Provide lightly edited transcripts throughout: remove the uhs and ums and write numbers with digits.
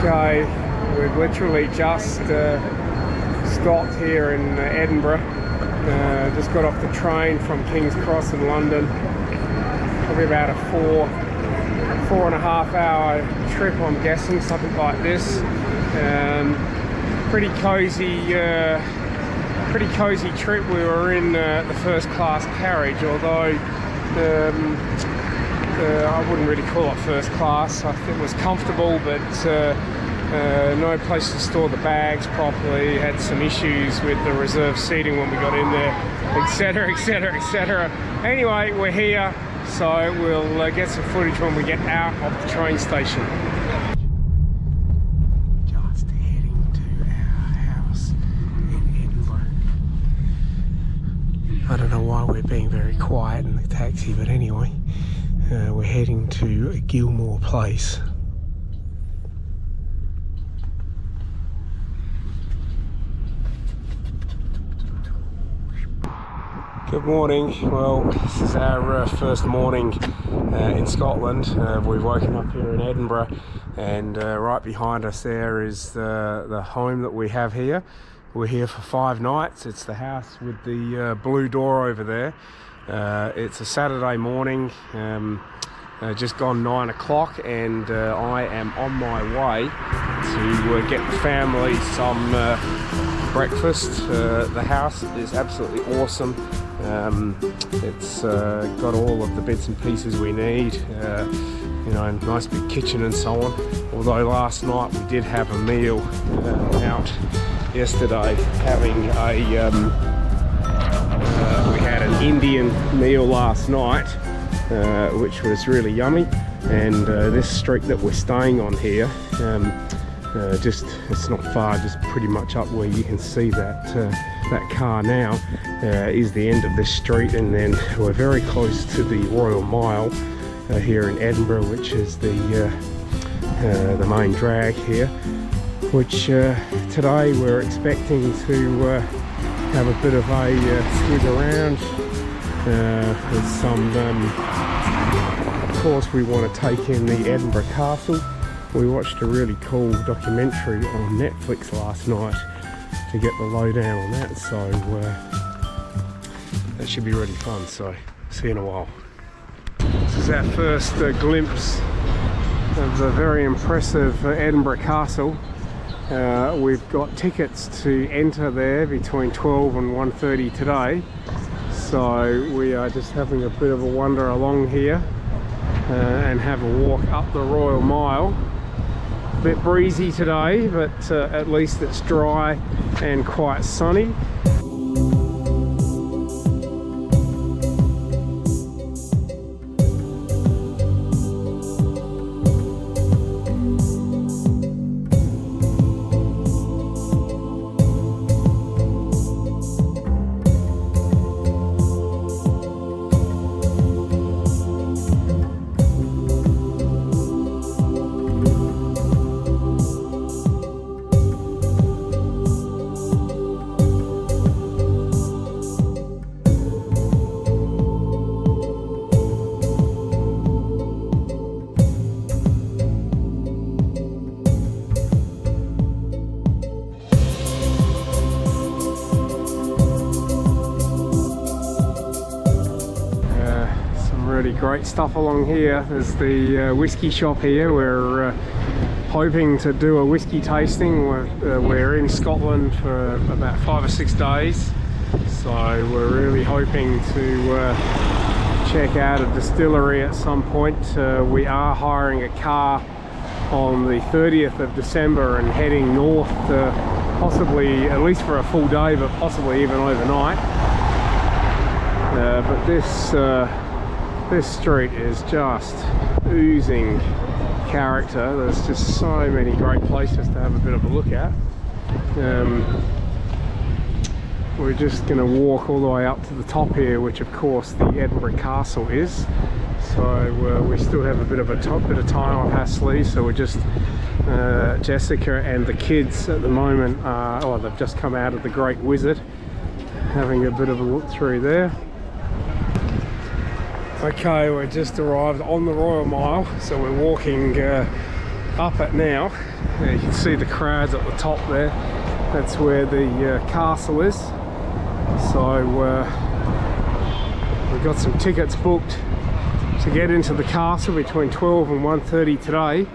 Okay, we've literally just stopped here in Edinburgh. Just got off the train from King's Cross in London. Probably about a four and a half hour trip, I'm guessing, something like this. Pretty cozy trip. We were in the first class carriage, although I wouldn't really call it first class. I think it was comfortable, but no place to store the bags properly. Had some issues with the reserve seating when we got in there, etc, etc, etc. Anyway, we're here, so we'll get some footage when we get out of the train station. Just heading to our house in Edinburgh. I don't know why we're being very quiet in the taxi, but anyway, we're heading to Gilmore Place. Good morning. Well, this is our first morning in Scotland. We've woken up here in Edinburgh, and right behind us there is the home that we have here. We're here for 5 nights. It's the house with the blue door over there. It's a Saturday morning, just gone 9 o'clock, and I am on my way to get the family some breakfast. The house is absolutely awesome. It's got all of the bits and pieces we need, you know, nice big kitchen and so on. Although last night we did have a meal out yesterday, having we had an Indian meal last night, which was really yummy. And this street that we're staying on here, it's not far, just pretty much up where you can see that car now, is the end of this street, and then we're very close to the Royal Mile here in Edinburgh, which is the main drag here, which today we're expecting to have a bit of a swig around with some, of course we want to take in the Edinburgh Castle. We watched a really cool documentary on Netflix last night to get the lowdown on that, so that should be really fun. So see you in a while. This is our first glimpse of the very impressive Edinburgh Castle. We've got tickets to enter there between 12 and 1:30 today, so we are just having a bit of a wander along here and have a walk up the Royal Mile. A bit breezy today, but at least it's dry and quite sunny. Great stuff along here. There's the whiskey shop here. We're hoping to do a whiskey tasting. We're in Scotland for about 5 or 6 days, so we're really hoping to check out a distillery at some point. We are hiring a car on the 30th of December and heading north, possibly at least for a full day, but possibly even overnight. But this street is just oozing character. There's just so many great places to have a bit of a look at. We're just going to walk all the way up to the top here, which of course the Edinburgh Castle is. So we still have a bit of time on our sleeves, so we're just Jessica and the kids at the moment, they've just come out of the Great Wizard, having a bit of a look through there. Okay, we just arrived on the Royal Mile, so we're walking up it now. You can see the crowds at the top there. That's where the castle is. So we've got some tickets booked to get into the castle between 12 and 1:30 today.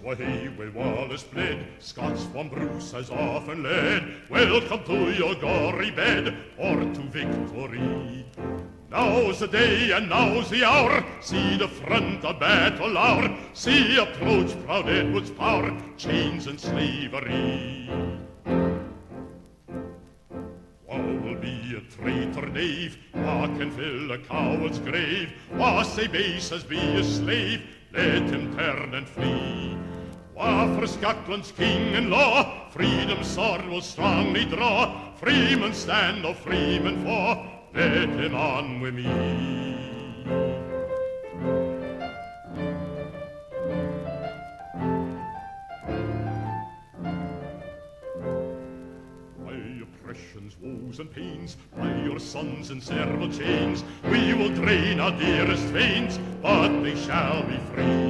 Way where Wallace bled, Scots from Bruce has often led. Welcome to your gory bed, or to victory. Now's the day and now's the hour, see the front of battle hour, see approach proud Edward's power, chains and slavery. Wha will be a traitor knave, wha can fill a coward's grave, wha say base as be a slave, let him turn and flee. Wha for Scotland's king and law, freedom's sword will strongly draw, freemen stand or freemen fall, let him on with me. By oppression's woes and pains, by your sons in several chains, we will drain our dearest veins, but they shall be free.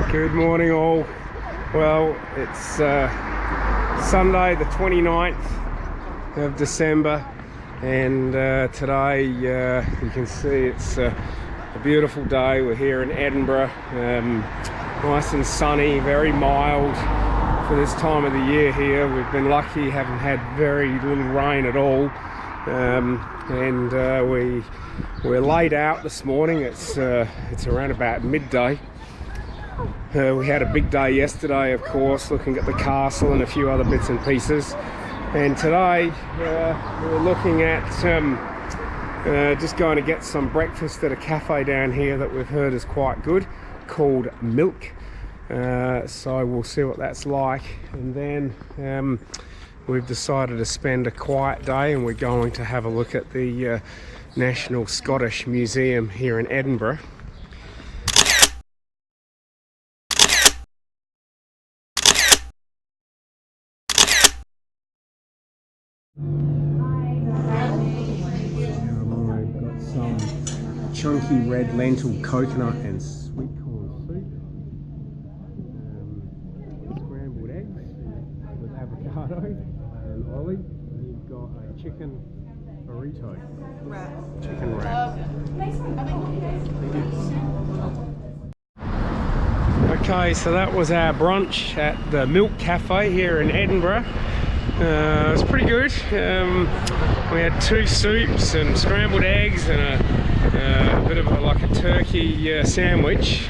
Good morning all. Well, it's Sunday the 29th of December, and today you can see it's a beautiful day. We're here in Edinburgh, nice and sunny, very mild for this time of the year here. We've been lucky, haven't had very little rain at all, and we're laid out this morning. It's around about midday. We had a big day yesterday, of course, looking at the castle and a few other bits and pieces. And today we're looking at just going to get some breakfast at a cafe down here that we've heard is quite good, called Milk. So we'll see what that's like. And then we've decided to spend a quiet day, and we're going to have a look at the National Scottish Museum here in Edinburgh. I've got some chunky red lentil coconut and sweet corn soup, scrambled eggs with avocado and olive, and you've got a chicken burrito. Chicken wrap. Okay, so that was our brunch at the Milk Cafe here in Edinburgh. It was pretty good. We had 2 soups and scrambled eggs and a bit of like a turkey sandwich,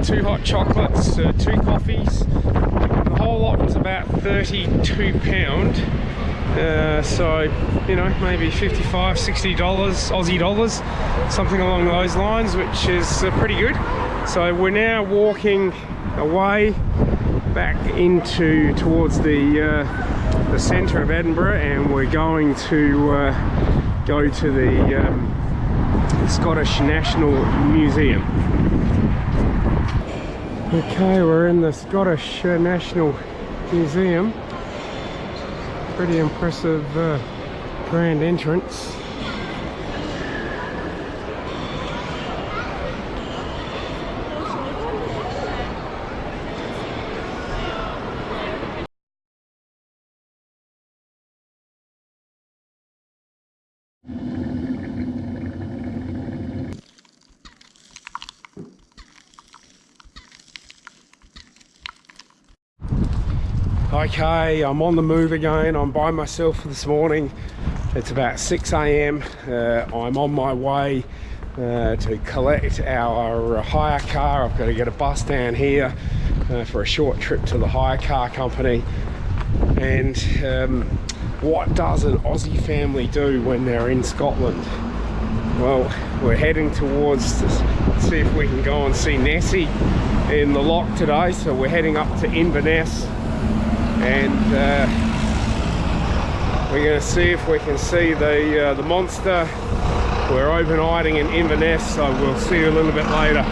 2 hot chocolates, 2 coffees. The whole lot was about £32. So, you know, maybe $55, $60 Aussie dollars, something along those lines, which is pretty good. So we're now walking away back towards the centre of Edinburgh, and we're going to go to the Scottish National Museum. Okay, we're in the Scottish National Museum. Pretty impressive grand entrance. Okay, I'm on the move again. I'm by myself this morning. It's about 6 AM. I'm on my way to collect our hire car. I've got to get a bus down here for a short trip to the hire car company. And what does an Aussie family do when they're in Scotland? Well, we're heading towards see if we can go and see Nessie in the loch today. So we're heading up to Inverness, and we're going to see if we can see the monster. We're overnighting in Inverness, so we'll see you a little bit later.